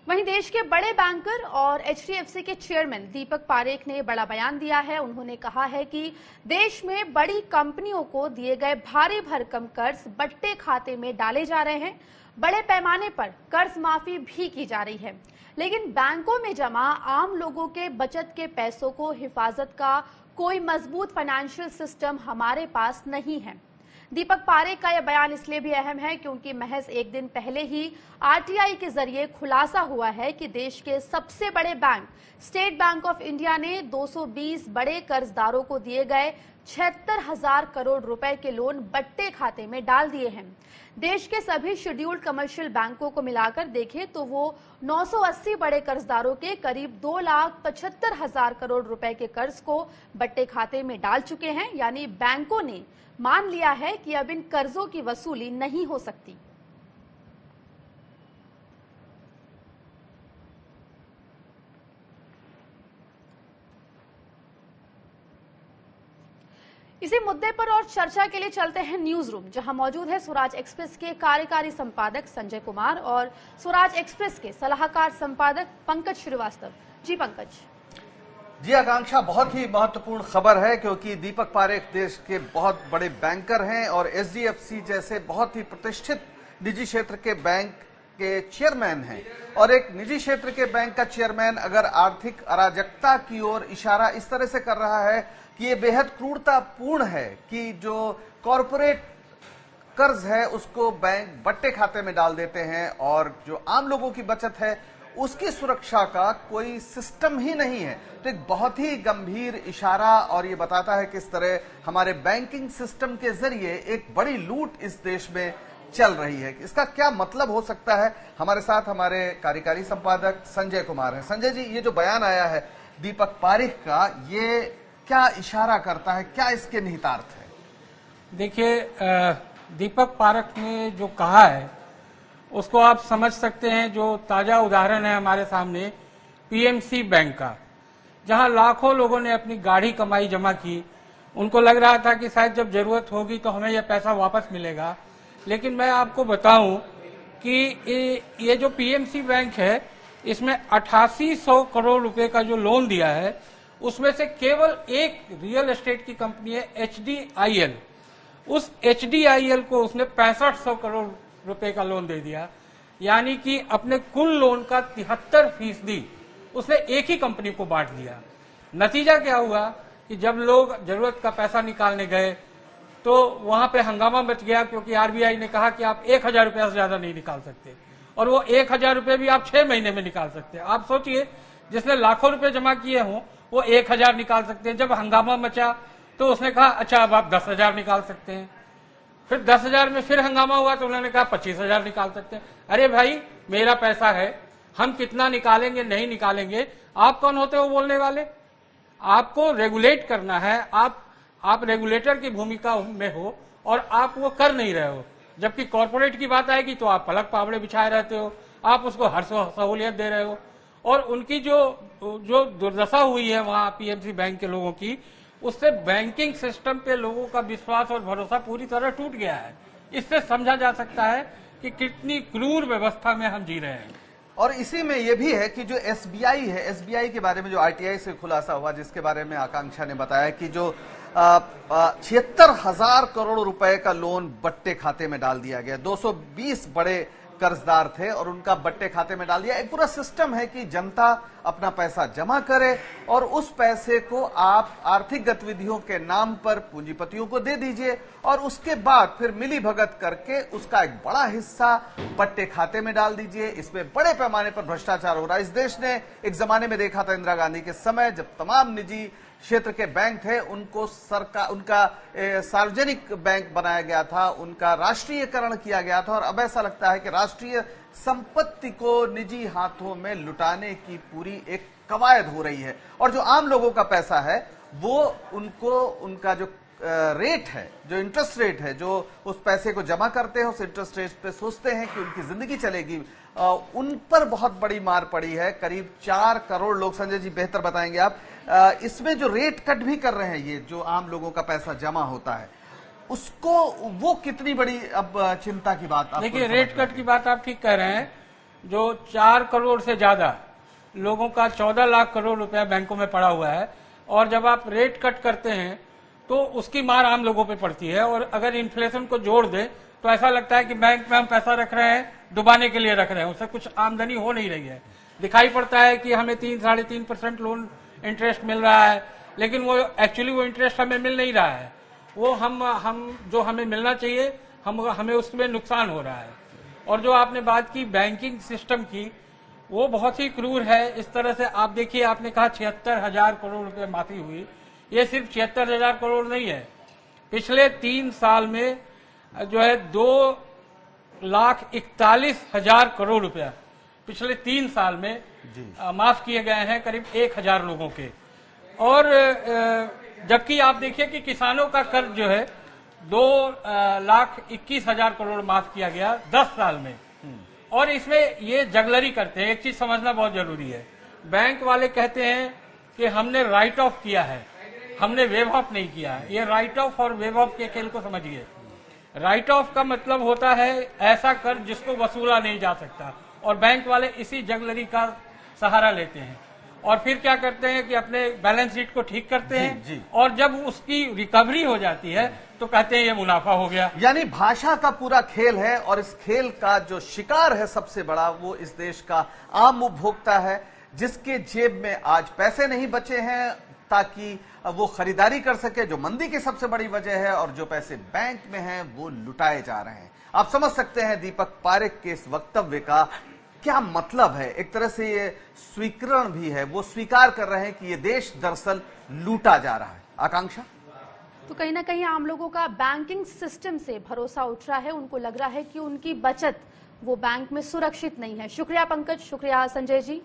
वहीं देश के बड़े बैंकर और एचडीएफसी के चेयरमैन दीपक पारेख ने बड़ा बयान दिया है। उन्होंने कहा है कि देश में बड़ी कंपनियों को दिए गए भारी भरकम कर्ज बट्टे खाते में डाले जा रहे हैं। बड़े पैमाने पर कर्ज माफी भी की जा रही है, लेकिन बैंकों में जमा आम लोगों के बचत के पैसों को हिफाजत का कोई मजबूत फाइनेंशियल सिस्टम हमारे पास नहीं है। दीपक पारेख का यह बयान इसलिए भी अहम है क्योंकि महज एक दिन पहले ही आरटीआई के जरिए खुलासा हुआ है कि देश के सबसे बड़े bank state bank of India ने 220 बड़े कर्जदारों को दिए गए 76,000 करोड़ रुपए के लोन बट्टे खाते में डाल दिए हैं। देश के सभी शेड्यूल्ड कमर्शियल बैंकों को मिलाकर देखें तो वो 980 बड़े कर्जदारों के करीब 2,75,000 करोड़ रुपए के कर्ज को बट्टे खाते में डाल चुके हैं। यानी बैंकों ने मान लिया है कि अब इन कर्जों की वसूली नहीं हो सकती। इसी मुद्दे पर और चर्चा के लिए चलते हैं न्यूज रूम, जहां मौजूद है स्वराज एक्सप्रेस के कार्यकारी संपादक संजय कुमार और स्वराज एक्सप्रेस के सलाहकार संपादक पंकज श्रीवास्तव। जी पंकज। जी आकांक्षा, बहुत ही महत्वपूर्ण खबर है क्योंकि दीपक पारेख देश के बहुत बड़े बैंकर हैं और एचडीएफसी जैसे बहुत ही प्रतिष्ठित निजी क्षेत्र के बैंक के चेयरमैन हैं। और एक निजी क्षेत्र के बैंक का चेयरमैन अगर आर्थिक अराजकता की ओर इशारा इस तरह से कर रहा है कि ये बेहद क्रूरतापूर्ण है कि जो कॉरपोरेट कर्ज है उसको बैंक बट्टे खाते में डाल देते हैं और जो आम लोगों की बचत है उसकी सुरक्षा का कोई सिस्टम ही नहीं है, तो एक बहुत ही गंभीर इशारा और ये बताता है किस तरह हमारे बैंकिंग सिस्टम के जरिए एक बड़ी लूट इस देश में चल रही है। इसका क्या मतलब हो सकता है? हमारे साथ हमारे कार्यकारी संपादक संजय कुमार हैं। संजय जी, ये जो बयान आया है दीपक पारेख का, ये क्या इशारा करता है, क्या इसके निहितार्थ है? देखिए, दीपक पारेख ने जो कहा है उसको आप समझ सकते हैं। जो ताजा उदाहरण है हमारे सामने पीएमसी बैंक का, जहां लाखों लोगों ने अपनी गाढ़ी कमाई जमा की, उनको लग रहा था कि शायद जब जरूरत होगी तो हमें यह पैसा वापस मिलेगा। लेकिन मैं आपको बताऊं कि ये जो पीएमसी बैंक है इसमें 8800 करोड़ रुपए का जो लोन दिया है उसमें से केवल एक रियल एस्टेट की कंपनी है एचडीआईएल, उस एचडीआईएल को उसने 6500 करोड़ रुपए का लोन दे दिया। यानी कि अपने कुल लोन का 73% उसने एक ही कंपनी को बांट दिया। नतीजा क्या हुआ कि जब लोग जरूरत का पैसा निकालने गए तो वहां पे हंगामा मच गया क्योंकि आरबीआई ने कहा कि आप 1000 रुपया से ज्यादा नहीं निकाल सकते, और वो 1000 रुपये भी आप 6 महीने में निकाल सकते हैं। आप सोचिए, जिसने लाखों रुपए जमा किए हों वो 1000 निकाल सकते हैं। जब हंगामा मचा तो उसने कहा अच्छा अब आप 10,000 निकाल सकते हैं। फिर 10,000 में फिर हंगामा हुआ तो उन्होंने कहा 25,000 निकाल सकते हैं। अरे भाई, मेरा पैसा है, हम कितना निकालेंगे नहीं निकालेंगे, आप कौन होते हो बोलने वाले? आपको रेगुलेट करना है, आप रेगुलेटर की भूमिका में हो और आप वो कर नहीं रहे हो। जबकि कॉर्पोरेट की बात आएगी तो आप पलक पावड़े बिछाए रहते हो, आप उसको हर सहूलियत दे रहे हो। और उनकी जो दुर्दशा हुई है वहां पीएमसी बैंक के लोगों की, उससे बैंकिंग सिस्टम पे लोगों का विश्वास और भरोसा पूरी तरह टूट गया है। इससे समझा जा सकता है कि कितनी क्रूर व्यवस्था में हम जी रहे हैं। और इसी में यह भी है कि जो एसबीआई है, एसबीआई के बारे में जो आरटीआई से खुलासा हुआ, जिसके बारे में आकांक्षा ने बताया कि जो 76,000 करोड़ रुपए का लोन बट्टे खाते में डाल दिया गया। 220 बड़े कर्जदार थे और उनका बट्टे खाते में डाल दिया। एक पूरा सिस्टम है कि जनता अपना पैसा जमा करे और उस पैसे को आप आर्थिक गतिविधियों के नाम पर पूंजीपतियों को दे दीजिए और उसके बाद फिर मिली भगत करके उसका एक बड़ा हिस्सा बट्टे खाते में डाल दीजिए। इसमें बड़े पैमाने पर भ्रष्टाचार हो रहा है। इस देश ने एक जमाने में देखा था इंदिरा गांधी के समय, जब तमाम निजी क्षेत्र के बैंक थे उनको सरकार, उनका सार्वजनिक बैंक बनाया गया था, उनका राष्ट्रीयकरण किया गया था। और अब ऐसा लगता है कि राष्ट्रीय संपत्ति को निजी हाथों में लुटाने की पूरी एक कवायद हो रही है। और जो आम लोगों का पैसा है वो उनको, उनका जो रेट है, जो इंटरेस्ट रेट है, जो उस पैसे को जमा करते हैं उस इंटरेस्ट रेट पे सोचते हैं कि उनकी जिंदगी चलेगी, उन पर बहुत बड़ी मार पड़ी है। करीब 4 करोड़ लोग, संजय जी बेहतर बताएंगे आप, इसमें जो रेट कट भी कर रहे हैं, ये जो आम लोगों का पैसा जमा होता है उसको, वो कितनी बड़ी अब चिंता की बात? देखिए, रेट कट की बात आप ठीक कह रहे हैं। जो 4 करोड़ से ज्यादा लोगों का 14 लाख करोड़ रुपया बैंकों में पड़ा हुआ है, और जब आप रेट कट करते हैं तो उसकी मार आम लोगों पे पड़ती है। और अगर इन्फ्लेशन को जोड़ दे तो ऐसा लगता है कि बैंक में हम पैसा रख रहे हैं, डुबाने के लिए रख रहे हैं, उससे कुछ आमदनी हो नहीं रही है। दिखाई पड़ता है कि हमें 3-3.5% लोन इंटरेस्ट मिल रहा है, लेकिन वो एक्चुअली वो इंटरेस्ट हमें मिल नहीं रहा है। वो हम जो हमें मिलना चाहिए हमें उसमें नुकसान हो रहा है। और जो आपने बात की बैंकिंग सिस्टम की, वो बहुत ही क्रूर है। इस तरह से आप देखिए, आपने कहा 76,000 करोड़ रुपए माफी हुई। ये सिर्फ 76,000 करोड़ नहीं है, पिछले 3 साल में जो है 2,41,000 करोड़ रुपया पिछले 3 साल में माफ किए गए हैं, करीब 1,000 लोगों के। और जबकि आप देखिए कि किसानों का कर्ज जो है 2,21,000 करोड़ माफ किया गया 10 साल में। और इसमें ये जगलरी करते हैं। एक चीज समझना बहुत जरूरी है, बैंक वाले कहते हैं कि हमने राइट ऑफ किया है, हमने वेव ऑफ नहीं किया है। ये राइट ऑफ और वेव ऑफ के खेल को समझिए। राइट ऑफ का मतलब होता है ऐसा कर्ज जिसको वसूला नहीं जा सकता, और बैंक वाले इसी जगलरी का सहारा लेते हैं और फिर क्या करते हैं कि अपने बैलेंस शीट को ठीक करते हैं जी। और जब उसकी रिकवरी हो जाती है तो कहते हैं ये मुनाफा हो गया। यानी भाषा का पूरा खेल है, और इस खेल का जो शिकार है सबसे बड़ा, वो इस देश का आम उपभोक्ता है, जिसके जेब में आज पैसे नहीं बचे हैं ताकि वो खरीदारी कर सके, जो मंदी की सबसे बड़ी वजह है, और जो पैसे बैंक में हैं वो लुटाए जा रहे हैं। आप समझ सकते हैं दीपक पारेख के इस वक्तव्य का क्या मतलब है। एक तरह से ये स्वीकरण भी है, वो स्वीकार कर रहे हैं कि ये देश दरअसल लूटा जा रहा है। आकांक्षा, तो कहीं ना कहीं आम लोगों का बैंकिंग सिस्टम से भरोसा उठ रहा है। उनको लग रहा है कि उनकी बचत वो बैंक में सुरक्षित नहीं है। शुक्रिया पंकज, शुक्रिया संजय जी।